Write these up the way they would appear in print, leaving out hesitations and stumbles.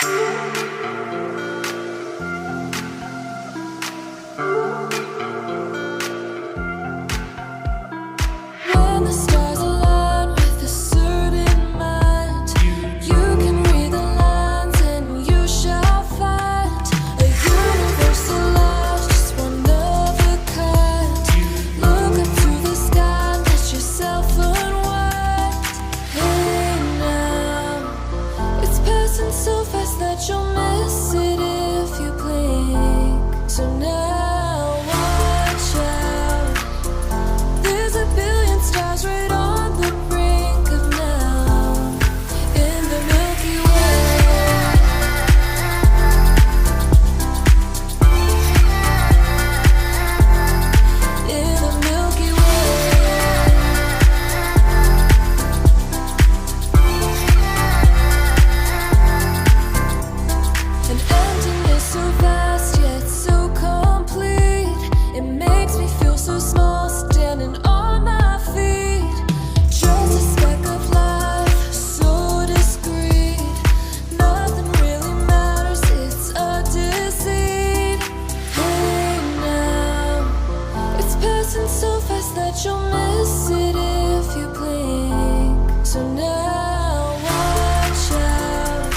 When the stars align with a certain mind, you can read the lines and you shall find a universal love, just one of a kind. Look up to the sky, let yourself unwind. Hey now, it's passing so fast that you'll miss it if you blink. So now watch out. There's a billion stars right on the brink of now in the Milky Way. In the Milky Way. An emptiness so vast yet so complete. It makes me feel so small standing on my feet. Just a speck of life, so discreet. Nothing really matters, it's a deceit. Hey now, it's passing so fast that you'll miss it if you blink. So now watch out.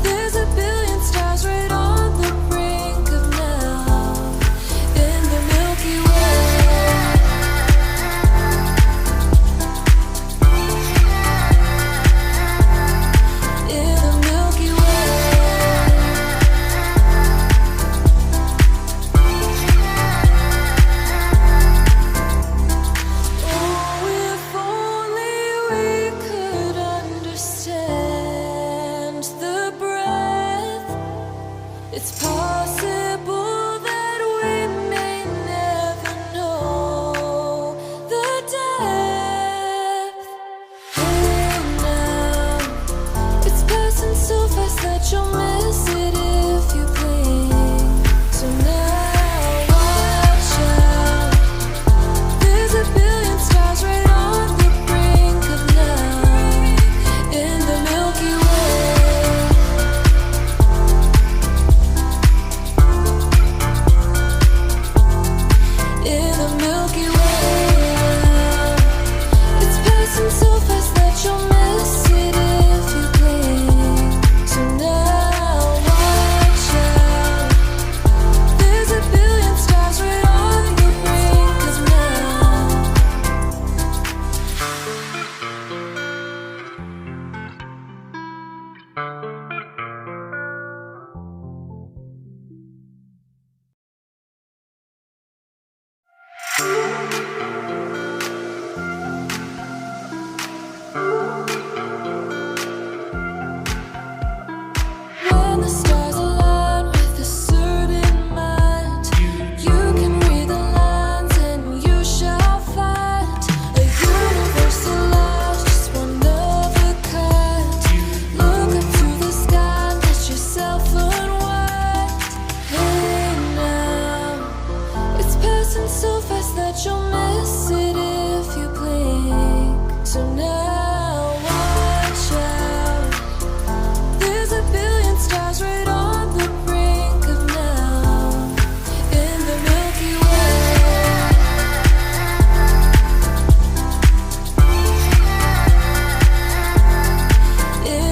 There's a billion stars right on the brink of now in the Milky Way. In the Milky Way. Oh, if only we could understand the breath. It's possible that we may never know the depth. Hey now, it's passing so fast that you'll miss